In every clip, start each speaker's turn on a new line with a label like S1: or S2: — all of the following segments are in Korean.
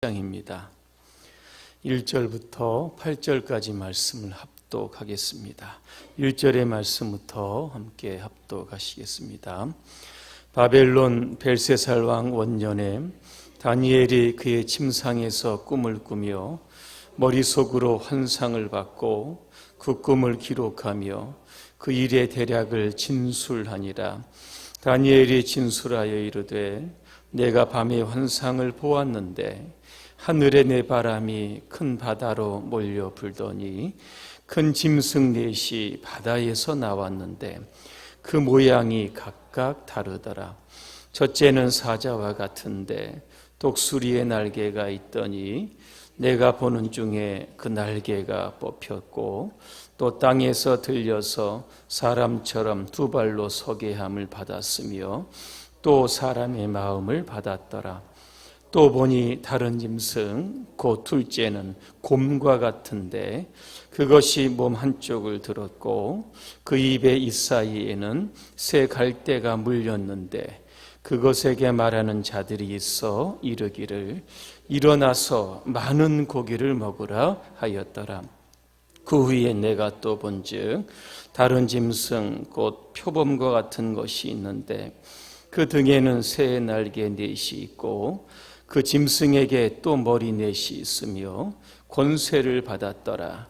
S1: 장입니다. 1절부터 8절까지 말씀을 합독하겠습니다. 1절의 말씀부터 함께 합독하시겠습니다. 바벨론 벨세살 왕 원년에 다니엘이 그의 침상에서 꿈을 꾸며 머릿속으로 환상을 받고 그 꿈을 기록하며 그 일의 대략을 진술하니라. 다니엘이 진술하여 이르되 내가 밤에 환상을 보았는데 하늘에 내 바람이 큰 바다로 몰려 불더니 큰 짐승 넷이 바다에서 나왔는데 그 모양이 각각 다르더라. 첫째는 사자와 같은데 독수리의 날개가 있더니 내가 보는 중에 그 날개가 뽑혔고 또 땅에서 들려서 사람처럼 두 발로 서게 함을 받았으며 또 사람의 마음을 받았더라. 또 보니 다른 짐승 곧 둘째는 곰과 같은데 그것이 몸 한쪽을 들었고 그 입의 이사이에는 새 갈대가 물렸는데 그것에게 말하는 자들이 있어 이르기를 일어나서 많은 고기를 먹으라 하였더라. 그 후에 내가 또 본즉 다른 짐승 곧 표범과 같은 것이 있는데 그 등에는 새 날개 넷이 있고 그 짐승에게 또 머리 넷이 있으며 권세를 받았더라.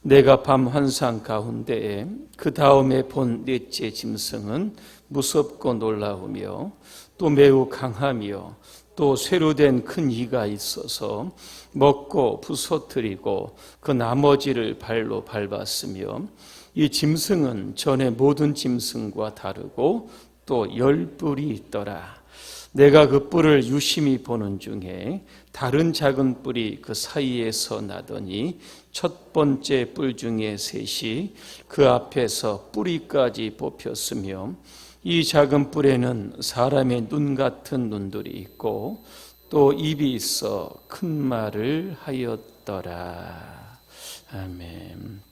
S1: 내가 밤 환상 가운데에 그 다음에 본 넷째 짐승은 무섭고 놀라우며 또 매우 강하며 또 쇠로 된 큰 이가 있어서 먹고 부서뜨리고 그 나머지를 발로 밟았으며 이 짐승은 전에 모든 짐승과 다르고 또 10뿔이 있더라. 내가 그 뿔을 유심히 보는 중에 다른 작은 뿔이 그 사이에서 나더니 첫 번째 뿔 중에 셋이 그 앞에서 뿌리까지 뽑혔으며 이 작은 뿔에는 사람의 눈 같은 눈들이 있고 또 입이 있어 큰 말을 하였더라. 아멘.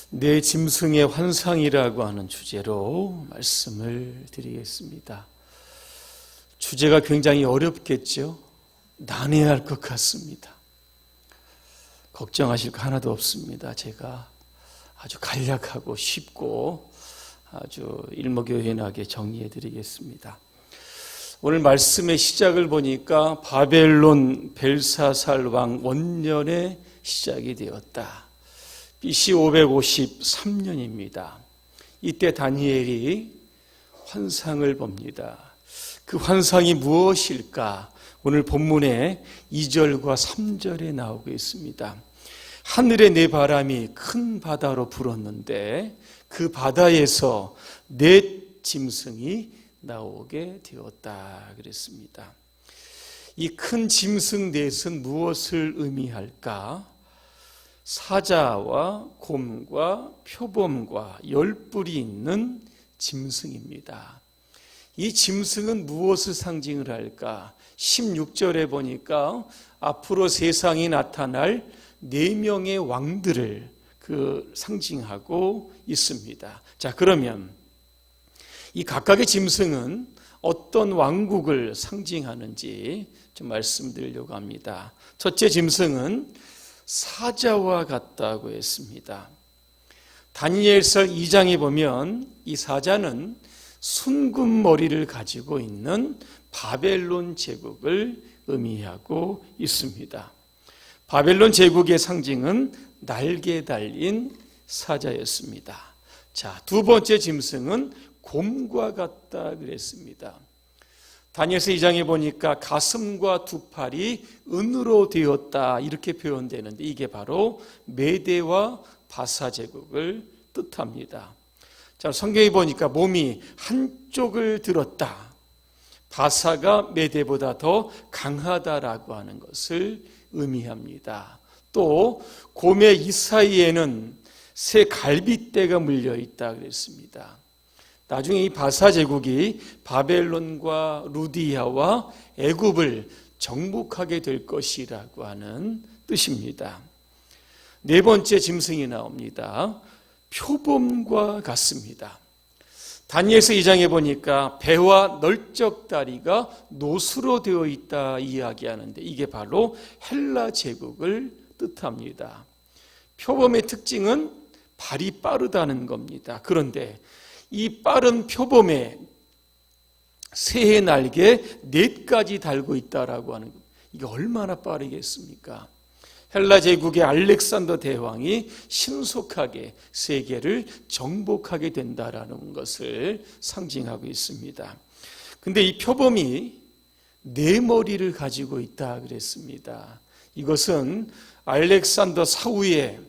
S1: 내 짐승의 환상이라고 하는 주제로 말씀을 드리겠습니다. 주제가 굉장히 어렵겠죠? 난해할 것 같습니다. 걱정하실 거 하나도 없습니다. 제가 아주 간략하고 쉽고 아주 일목요연하게 정리해 드리겠습니다. 오늘 말씀의 시작을 보니까 바벨론 벨사살 왕 원년에 시작이 되었다. BC 553년입니다. 이때 다니엘이 환상을 봅니다. 그 환상이 무엇일까? 오늘 본문의 2절과 3절에 나오고 있습니다. 하늘에 네 바람이 큰 바다로 불었는데 그 바다에서 넷 짐승이 나오게 되었다 그랬습니다. 이 큰 짐승 넷은 무엇을 의미할까? 사자와 곰과 표범과 10뿔이 있는 짐승입니다. 이 짐승은 무엇을 상징을 할까? 16절에 보니까 앞으로 세상에 나타날 4명의 왕들을 상징하고 있습니다. 자, 그러면 이 각각의 짐승은 어떤 왕국을 상징하는지 좀 말씀드리려고 합니다. 첫째 짐승은 사자와 같다고 했습니다. 다니엘서 2장에 보면 이 사자는 순금 머리를 가지고 있는 바벨론 제국을 의미하고 있습니다. 바벨론 제국의 상징은 날개 달린 사자였습니다. 자, 두 번째 짐승은 곰과 같다 그랬습니다. 다니엘서 2장에 보니까 가슴과 두 팔이 은으로 되었다 이렇게 표현되는데 이게 바로 메대와 바사 제국을 뜻합니다. 자, 성경에 보니까 몸이 한쪽을 들었다. 바사가 메대보다 더 강하다라고 하는 것을 의미합니다. 또 곰의 이 사이에는 새 갈빗대가 물려 있다 그랬습니다. 나중에 이 바사 제국이 바벨론과 루디아와 애굽을 정복하게 될 것이라고 하는 뜻입니다. 네 번째 짐승이 나옵니다. 표범과 같습니다. 다니엘서 2장에 보니까 배와 널쩍다리가 노수로 되어 있다 이야기하는데 이게 바로 헬라 제국을 뜻합니다. 표범의 특징은 발이 빠르다는 겁니다. 그런데 이 빠른 표범에 새의 날개 4가지 달고 있다라고 하는 것, 이게 얼마나 빠르겠습니까? 헬라 제국의 알렉산더 대왕이 신속하게 세계를 정복하게 된다라는 것을 상징하고 있습니다. 근데 이 표범이 4머리를 가지고 있다 그랬습니다. 이것은 알렉산더 사후에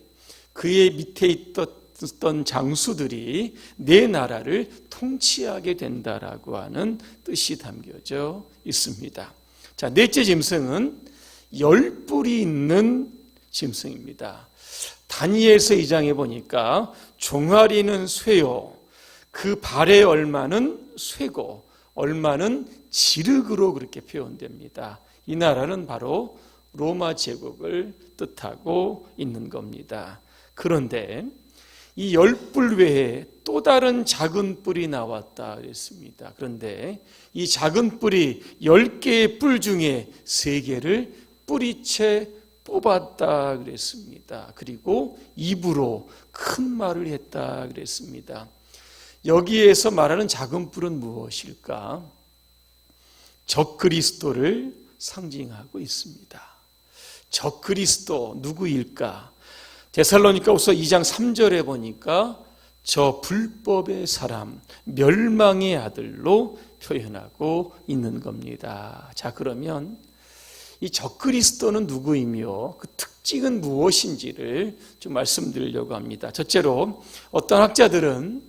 S1: 그의 밑에 있던 장수들이 4나라를 통치하게 된다라고 하는 뜻이 담겨져 있습니다. 자, 넷째 짐승은 10뿔이 있는 짐승입니다. 다니엘서 2장에 보니까 종아리는 쇠요, 그 발의 얼마는 쇠고 얼마는 지륵으로 그렇게 표현됩니다. 이 나라는 바로 로마 제국을 뜻하고 있는 겁니다. 그런데 이 10뿔 외에 또 다른 작은 뿔이 나왔다 그랬습니다. 그런데 이 작은 뿔이 10개의 뿔 중에 3개를 뿌리채 뽑았다 그랬습니다. 그리고 입으로 큰 말을 했다 그랬습니다. 여기에서 말하는 작은 뿔은 무엇일까? 적그리스도를 상징하고 있습니다. 적그리스도 누구일까? 데살로니가후서 2장 3절에 보니까 저 불법의 사람, 멸망의 아들로 표현하고 있는 겁니다. 자, 그러면 이 적그리스도는 누구이며 그 특징은 무엇인지를 좀 말씀드리려고 합니다. 첫째로 어떤 학자들은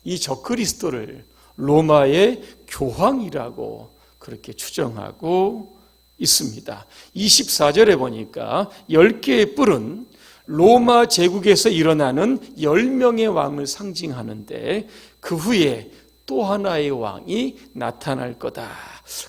S1: 이 적그리스도를 로마의 교황이라고 그렇게 추정하고 있습니다. 24절에 보니까 10개의 뿔은 로마 제국에서 일어나는 10명의 왕을 상징하는데 그 후에 또 하나의 왕이 나타날 거다,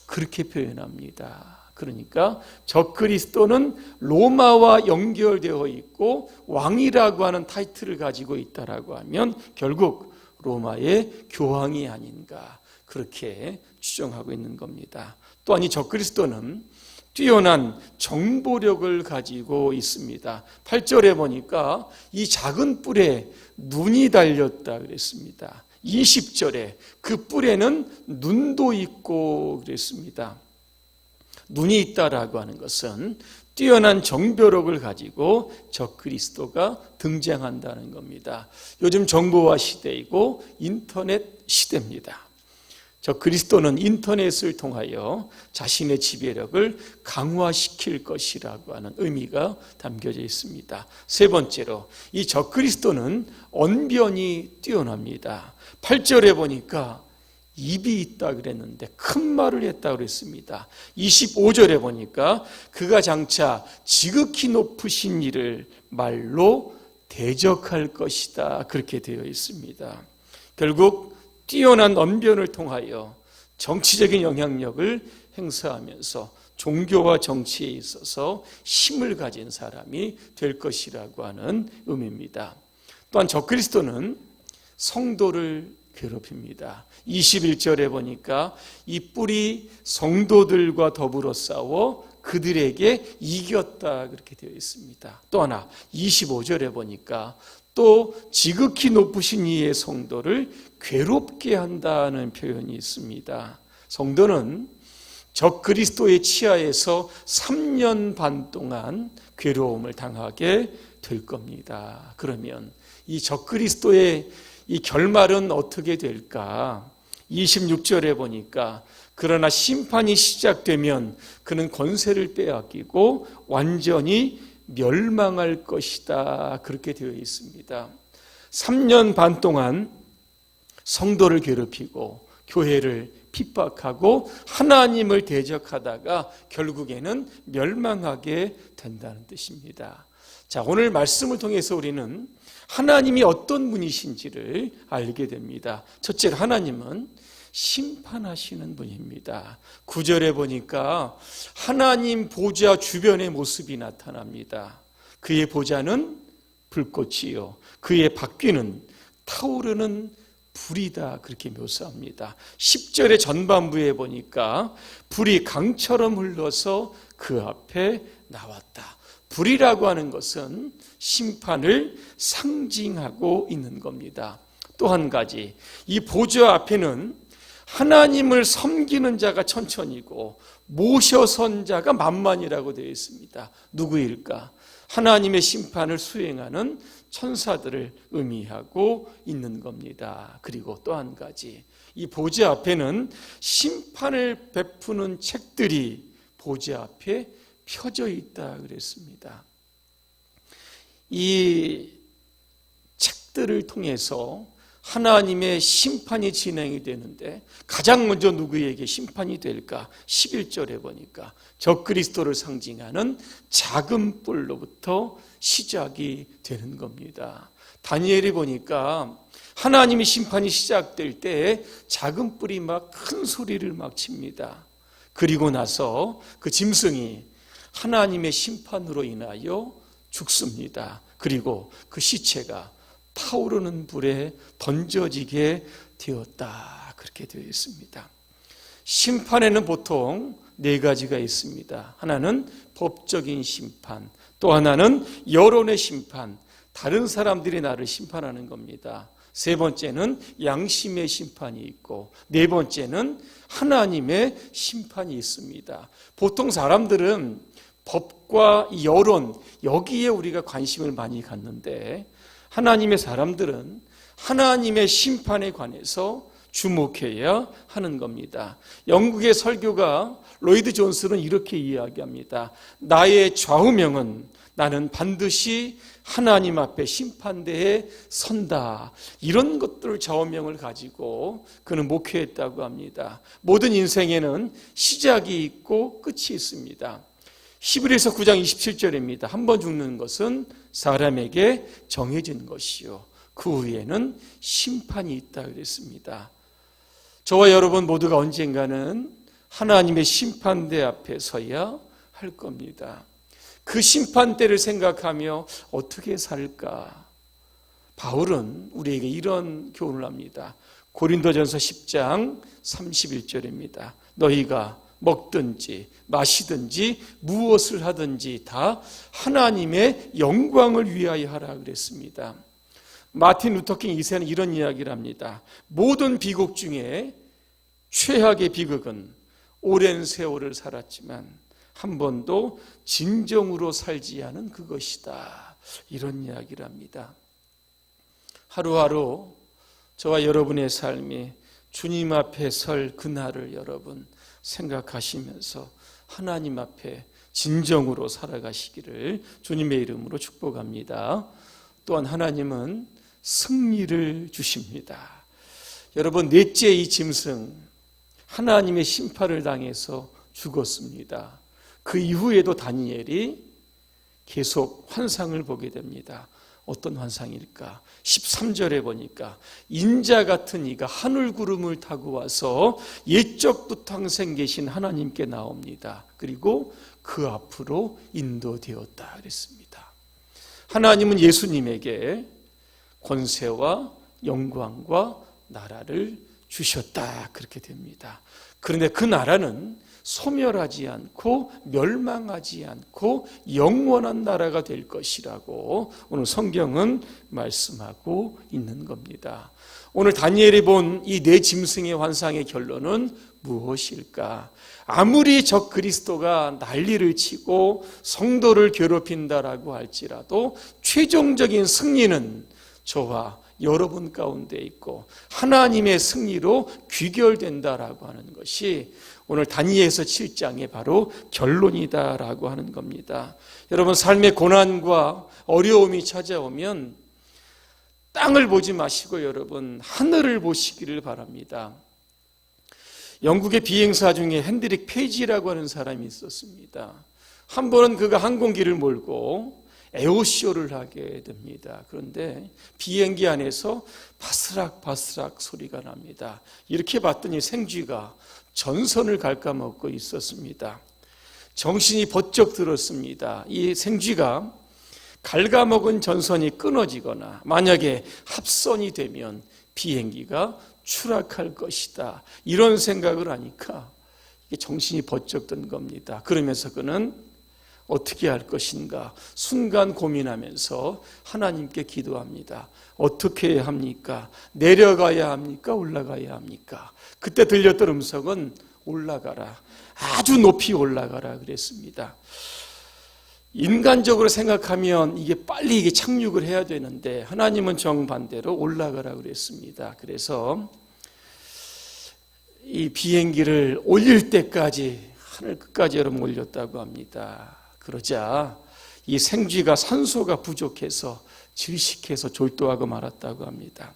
S1: 그렇게 표현합니다. 그러니까 적그리스도는 로마와 연결되어 있고 왕이라고 하는 타이틀을 가지고 있다라고 하면 결국 로마의 교황이 아닌가, 그렇게 추정하고 있는 겁니다. 또한 이 적그리스도는 뛰어난 정보력을 가지고 있습니다. 8절에 보니까 이 작은 뿔에 눈이 달렸다 그랬습니다. 20절에 그 뿔에는 눈도 있고 그랬습니다. 눈이 있다라고 하는 것은 뛰어난 정보력을 가지고 적그리스도가 등장한다는 겁니다. 요즘 정보화 시대이고 인터넷 시대입니다. 적그리스도는 인터넷을 통하여 자신의 지배력을 강화시킬 것이라고 하는 의미가 담겨져 있습니다. 세 번째로 이 적그리스도는 언변이 뛰어납니다. 8절에 보니까 입이 있다 그랬는데 큰 말을 했다 그랬습니다. 25절에 보니까 그가 장차 지극히 높으신 이를 말로 대적할 것이다, 그렇게 되어 있습니다. 결국 뛰어난 언변을 통하여 정치적인 영향력을 행사하면서 종교와 정치에 있어서 힘을 가진 사람이 될 것이라고 하는 의미입니다. 또한 적그리스도는 성도를 괴롭힙니다. 21절에 보니까 이 뿔이 성도들과 더불어 싸워 그들에게 이겼다, 그렇게 되어 있습니다. 또 하나 25절에 보니까 또 지극히 높으신 이의 성도를 괴롭게 한다는 표현이 있습니다. 성도는 적그리스도의 치하에서 3년 반 동안 괴로움을 당하게 될 겁니다. 그러면 이 적그리스도의 이 결말은 어떻게 될까? 26절에 보니까 그러나 심판이 시작되면 그는 권세를 빼앗기고 완전히 멸망할 것이다, 그렇게 되어 있습니다. 3년 반 동안 성도를 괴롭히고 교회를 핍박하고 하나님을 대적하다가 결국에는 멸망하게 된다는 뜻입니다. 자, 오늘 말씀을 통해서 우리는 하나님이 어떤 분이신지를 알게 됩니다. 첫째로 하나님은 심판하시는 분입니다. 9절에 보니까 하나님 보좌 주변의 모습이 나타납니다. 그의 보좌는 불꽃이요, 그의 바퀴는 타오르는 불이다 그렇게 묘사합니다. 10절의 전반부에 보니까 불이 강처럼 흘러서 그 앞에 나왔다. 불이라고 하는 것은 심판을 상징하고 있는 겁니다. 또 한 가지, 이 보좌 앞에는 하나님을 섬기는 자가 천천이고 모셔선 자가 만만이라고 되어 있습니다. 누구일까? 하나님의 심판을 수행하는 천사들을 의미하고 있는 겁니다. 그리고 또 한 가지, 이 보좌 앞에는 심판을 베푸는 책들이 보좌 앞에 펴져 있다 그랬습니다. 이 책들을 통해서 하나님의 심판이 진행이 되는데 가장 먼저 누구에게 심판이 될까? 11절에 보니까 적그리스도를 상징하는 작은 뿔로부터 시작이 되는 겁니다. 다니엘이 보니까 하나님의 심판이 시작될 때 작은 뿔이 막 큰 소리를 막 칩니다. 그리고 나서 그 짐승이 하나님의 심판으로 인하여 죽습니다. 그리고 그 시체가 타오르는 불에 던져지게 되었다 그렇게 되어 있습니다. 심판에는 보통 네 가지가 있습니다. 하나는 법적인 심판, 또 하나는 여론의 심판, 다른 사람들이 나를 심판하는 겁니다. 세 번째는 양심의 심판이 있고, 네 번째는 하나님의 심판이 있습니다. 보통 사람들은 법과 여론, 여기에 우리가 관심을 많이 갖는데 하나님의 사람들은 하나님의 심판에 관해서 주목해야 하는 겁니다. 영국의 설교가 로이드 존스는 이렇게 이야기합니다. 나의 좌우명은 나는 반드시 하나님 앞에 심판대에 선다. 이런 것들을 좌우명을 가지고 그는 목회했다고 합니다. 모든 인생에는 시작이 있고 끝이 있습니다. 히브리서 9장 27절입니다. 한 번 죽는 것은 사람에게 정해진 것이요 그 후에는 심판이 있다 그랬습니다. 저와 여러분 모두가 언젠가는 하나님의 심판대 앞에 서야 할 겁니다. 그 심판대를 생각하며 어떻게 살까? 바울은 우리에게 이런 교훈을 합니다. 고린도전서 10장 31절입니다. 너희가 먹든지 마시든지 무엇을 하든지 다 하나님의 영광을 위하여 하라 그랬습니다. 마틴 루터킹 2세는 이런 이야기를 합니다. 모든 비극 중에 최악의 비극은 오랜 세월을 살았지만 한 번도 진정으로 살지 않은 그것이다. 이런 이야기를 합니다. 하루하루 저와 여러분의 삶이 주님 앞에 설 그날을 여러분 생각하시면서 하나님 앞에 진정으로 살아가시기를 주님의 이름으로 축복합니다. 또한 하나님은 승리를 주십니다. 여러분, 넷째 이 짐승 하나님의 심판을 당해서 죽었습니다. 그 이후에도 다니엘이 계속 환상을 보게 됩니다. 어떤 환상일까? 13절에 보니까 인자 같은 이가 하늘 구름을 타고 와서 옛적부터 항상 계신 하나님께 나옵니다. 그리고 그 앞으로 인도되었다 그랬습니다. 하나님은 예수님에게 권세와 영광과 나라를 주셨다 그렇게 됩니다. 그런데 그 나라는 소멸하지 않고 멸망하지 않고 영원한 나라가 될 것이라고 오늘 성경은 말씀하고 있는 겁니다. 오늘 다니엘이 본 이 네 짐승의 환상의 결론은 무엇일까? 아무리 적 그리스도가 난리를 치고 성도를 괴롭힌다라고 할지라도 최종적인 승리는 저와 여러분 가운데 있고 하나님의 승리로 귀결된다라고 하는 것이 오늘 다니엘서 7장의 바로 결론이다라고 하는 겁니다. 여러분, 삶의 고난과 어려움이 찾아오면 땅을 보지 마시고 여러분 하늘을 보시기를 바랍니다. 영국의 비행사 중에 핸드릭 페이지라고 하는 사람이 있었습니다. 한 번은 그가 항공기를 몰고 에어쇼를 하게 됩니다. 그런데 비행기 안에서 바스락바스락 소리가 납니다. 이렇게 봤더니 생쥐가 전선을 갉아먹고 있었습니다. 정신이 번쩍 들었습니다. 이 생쥐가 갉아먹은 전선이 끊어지거나 만약에 합선이 되면 비행기가 추락할 것이다. 이런 생각을 하니까 이게 정신이 번쩍 든 겁니다. 그러면서 그는 어떻게 할 것인가 순간 고민하면서 하나님께 기도합니다. 어떻게 해야 합니까? 내려가야 합니까? 올라가야 합니까? 그때 들렸던 음성은 올라가라. 아주 높이 올라가라 그랬습니다. 인간적으로 생각하면 이게 착륙을 해야 되는데 하나님은 정반대로 올라가라 그랬습니다. 그래서 이 비행기를 올릴 때까지 하늘 끝까지 여러분 올렸다고 합니다. 그러자 이 생쥐가 산소가 부족해서 질식해서 졸도하고 말았다고 합니다.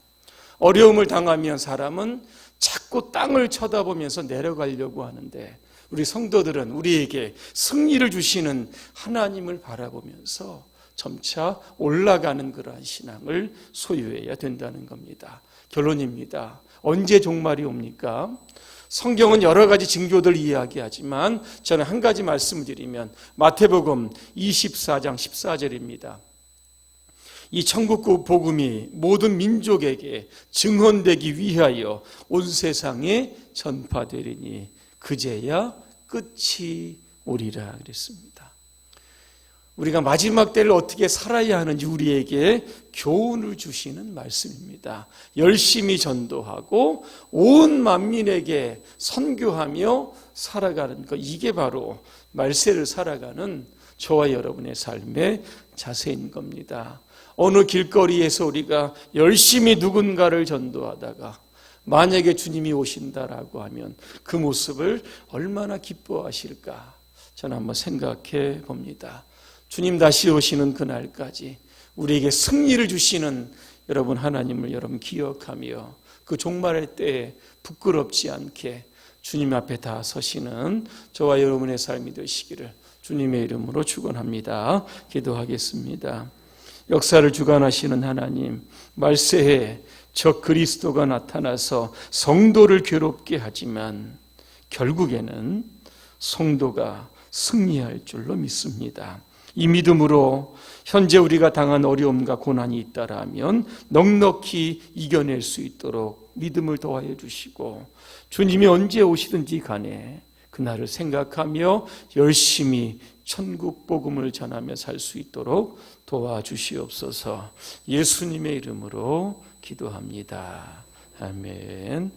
S1: 어려움을 당하면 사람은 자꾸 땅을 쳐다보면서 내려가려고 하는데 우리 성도들은 우리에게 승리를 주시는 하나님을 바라보면서 점차 올라가는 그러한 신앙을 소유해야 된다는 겁니다. 결론입니다. 언제 종말이 옵니까? 성경은 여러 가지 징조들 이야기하지만 저는 한 가지 말씀을 드리면 마태복음 24장 14절입니다. 이 천국 복음이 모든 민족에게 증언되기 위하여 온 세상에 전파되리니 그제야 끝이 오리라 그랬습니다. 우리가 마지막 때를 어떻게 살아야 하는지 우리에게 교훈을 주시는 말씀입니다. 열심히 전도하고 온 만민에게 선교하며 살아가는 것, 이게 바로 말세를 살아가는 저와 여러분의 삶의 자세인 겁니다. 어느 길거리에서 우리가 열심히 누군가를 전도하다가 만약에 주님이 오신다라고 하면 그 모습을 얼마나 기뻐하실까 저는 한번 생각해 봅니다. 주님 다시 오시는 그날까지 우리에게 승리를 주시는 여러분 하나님을 여러분 기억하며 그 종말의 때에 부끄럽지 않게 주님 앞에 다 서시는 저와 여러분의 삶이 되시기를 주님의 이름으로 축원합니다. 기도하겠습니다. 역사를 주관하시는 하나님, 말세에 저 그리스도가 나타나서 성도를 괴롭게 하지만 결국에는 성도가 승리할 줄로 믿습니다. 이 믿음으로 현재 우리가 당한 어려움과 고난이 있다라면 넉넉히 이겨낼 수 있도록 믿음을 더하여 주시고 주님이 언제 오시든지 간에 그날을 생각하며 열심히 천국 복음을 전하며 살 수 있도록 도와주시옵소서. 예수님의 이름으로 기도합니다. 아멘.